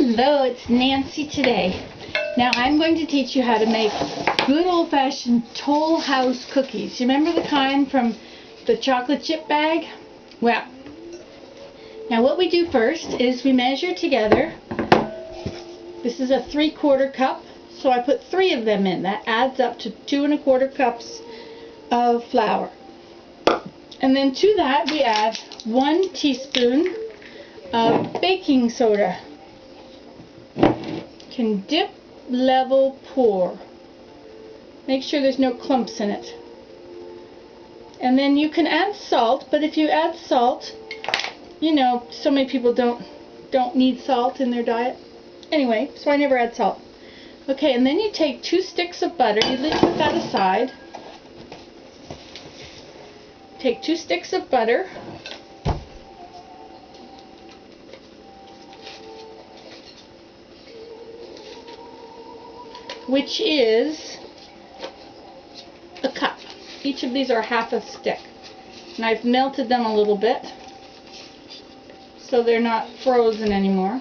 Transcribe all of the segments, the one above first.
Hello, it's Nancy today. Now I'm going to teach you how to make good old-fashioned Toll House cookies. You remember the kind from the chocolate chip bag? Well, now what we do first is we measure together. This is a 3/4 cup, so I put 3 of them in. That adds up to 2 1/4 cups of flour. And then to that we add 1 teaspoon of baking soda. Can dip, level, pour. Make sure there's no clumps in it. And then you can add salt, but if you add salt, you know, so many people don't need salt in their diet. Anyway, so I never add salt. Okay, and then you take 2 sticks of butter. You put that aside. Take 2 sticks of butter. Which is a cup. Each of these are half a stick. And I've melted them a little bit so they're not frozen anymore.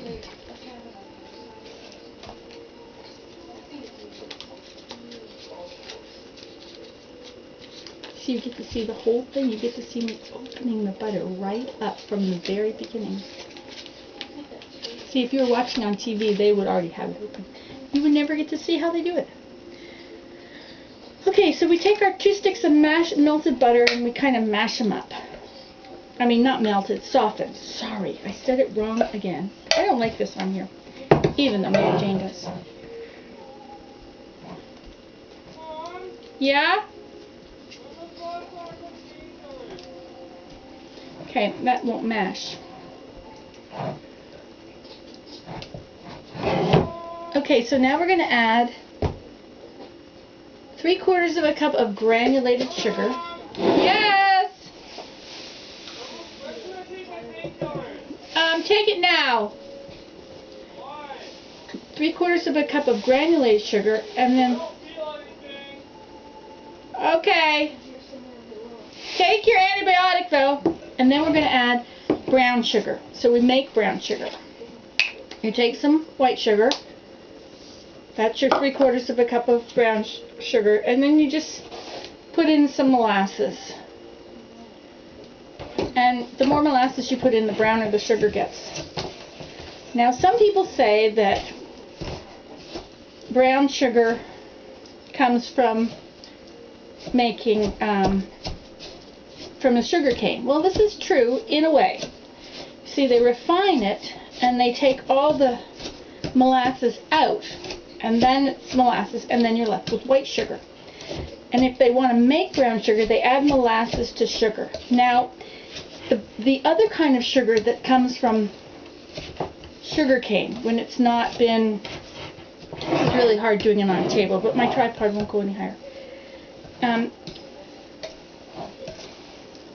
So you get to see the whole thing. You get to see me opening the butter right up from the very beginning. See, if you were watching on TV, they would already have it open. You would never get to see how they do it. Okay, so we take our 2 sticks of melted butter and we kind of mash them up. I mean, not melted, softened. Sorry, I said it wrong again. I don't like this on here, even though Mary Jane does. Yeah? Okay, that won't mash. Okay, so now we're going to add 3/4 of a cup of granulated sugar. Yes! Take it now. 3/4 of a cup of granulated sugar, and then... Okay. Take your antibiotic, though. And then we're going to add brown sugar. So we make brown sugar. You take some white sugar. That's your 3/4 of a cup of brown sugar, and then you just put in some molasses. And the more molasses you put in, the browner the sugar gets. Now, some people say that brown sugar comes from making from the sugar cane. Well, this is true in a way. See, they refine it, and they take all the molasses out. And then it's molasses, and then you're left with white sugar. And if they want to make brown sugar, they add molasses to sugar. Now, the other kind of sugar that comes from sugar cane, when it's not been, it's really hard doing it on a table, but my tripod won't go any higher.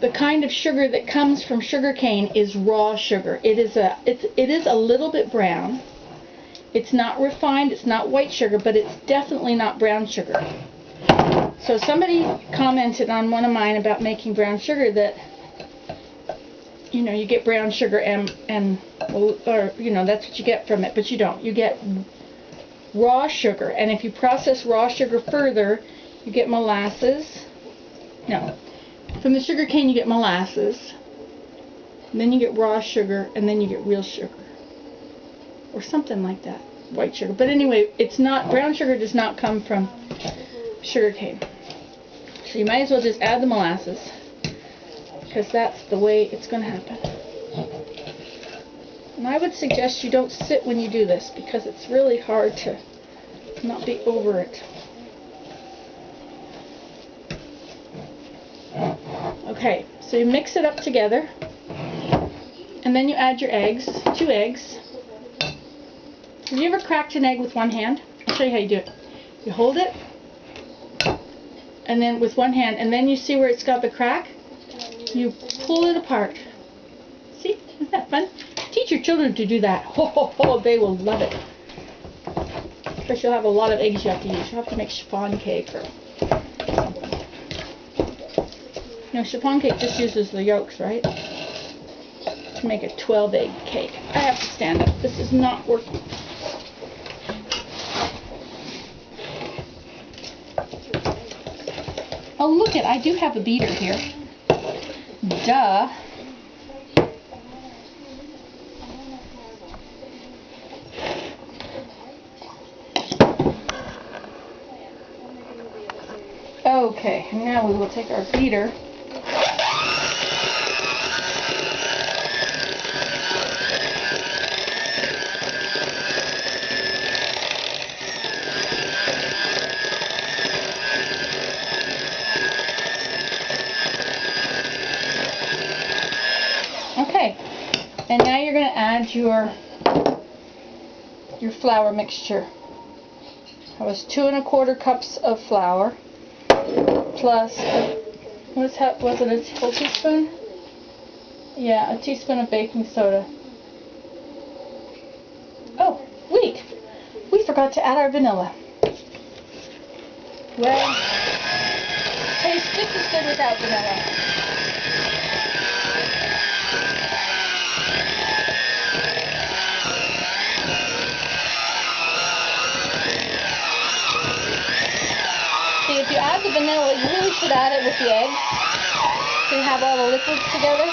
The kind of sugar that comes from sugar cane is raw sugar. It is a little bit brown. It's not refined, it's not white sugar, but it's definitely not brown sugar. So somebody commented on one of mine about making brown sugar that, you know, you get brown sugar or, you know, that's what you get from it, but you don't. You get raw sugar, and if you process raw sugar further, you get molasses. No, from the sugar cane you get molasses, and then you get raw sugar, and then you get real sugar. Or something like that, white sugar. But anyway, it's not, brown sugar does not come from sugar cane. So you might as well just add the molasses, because that's the way it's going to happen. And I would suggest you don't sit when you do this, because it's really hard to not be over it. Okay, so you mix it up together, and then you add your eggs, 2 eggs. Have you ever cracked an egg with one hand? I'll show you how you do it. You hold it, and then with one hand, and then you see where it's got the crack? You pull it apart. See? Isn't that fun? Teach your children to do that. Ho, ho, ho, they will love it. Of course, you'll have a lot of eggs you have to use. You'll have to make chiffon cake or something. You know, chiffon cake just uses the yolks, right? to make a 12 egg cake. I have to stand up. This is not working. Oh, look it, I do have a beater here. Duh. Okay, now we will take our beater. Okay, and now you're going to add your flour mixture. That was 2 1/4 cups of flour plus was it a whole teaspoon? Yeah, a teaspoon of baking soda. Oh, wait, we forgot to add our vanilla. Well, tastes just as good without vanilla. If you add the vanilla, you really should add it with the eggs so you have all the liquids together.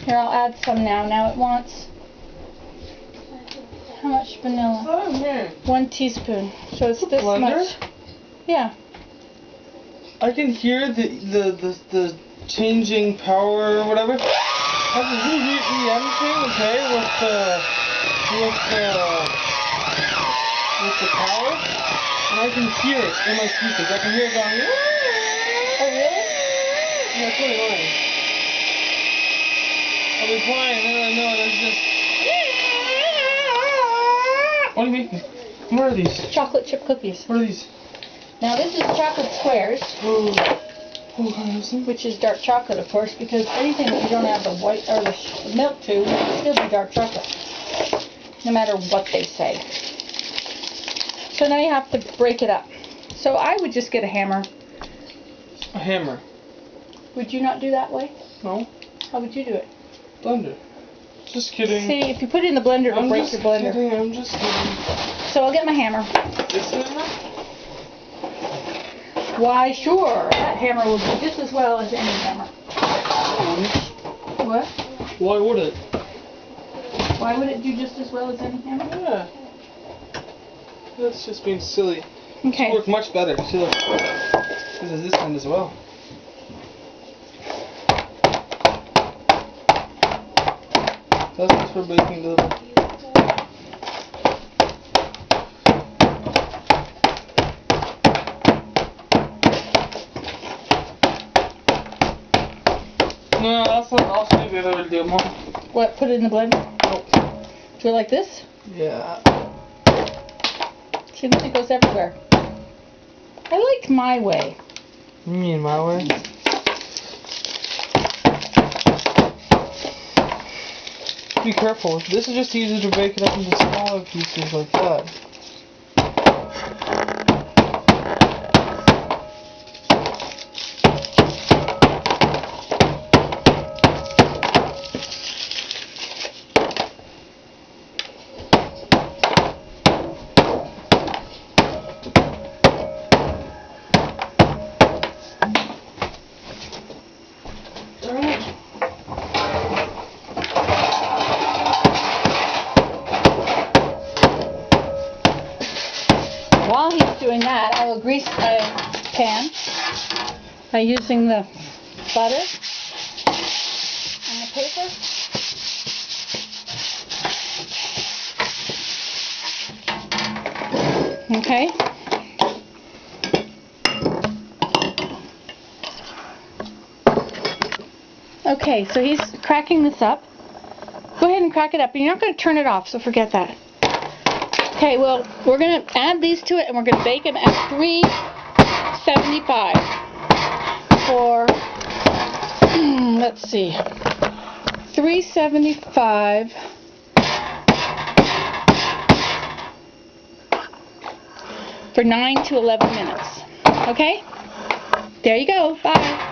Here, I'll add some now. Now it wants, how much vanilla? Oh, man. 1 teaspoon. So it's this much. Yeah. I can hear the changing power or whatever. That's a EM thing, okay, with the power, and I can hear it in my speakers. I can hear it going. Oh, really? Yeah, it's really annoying. I'll be playing, and then I know there's just. What are you making? What are these? Chocolate chip cookies. What are these? Now this is chocolate squares, Oh, which is dark chocolate, of course, because anything that you don't add the white or the milk to will still be dark chocolate, no matter what they say. So now you have to break it up. So I would just get a hammer. a hammer. Would you not do that way? No. How would you do it? Blender. Just kidding. See, if you put it in the blender, it'll break your blender. I'm just kidding. So I'll get my hammer. This hammer? Why, sure. That hammer will do just as well as any hammer. What? Why would it? Why would it do just as well as any hammer? Yeah. That's just being silly. Okay. It works much better, too. This is this end as well. That's just for baking the little. No, that's not also the other way to do it, Mom. What? Put it in the blender? Nope. Do it like this? Yeah. See, then it goes everywhere. I like my way. You mean my way? Be careful. This is just easier to break it up into smaller pieces like that. While he's doing that, I will grease my pan by using the butter and the paper. Okay. Okay, so he's cracking this up. Go ahead and crack it up. And you're not going to turn it off, so forget that. Okay, well, we're going to add these to it, and we're going to bake them at 375 for, let's see, 375 for 9 to 11 minutes. Okay? There you go. Bye.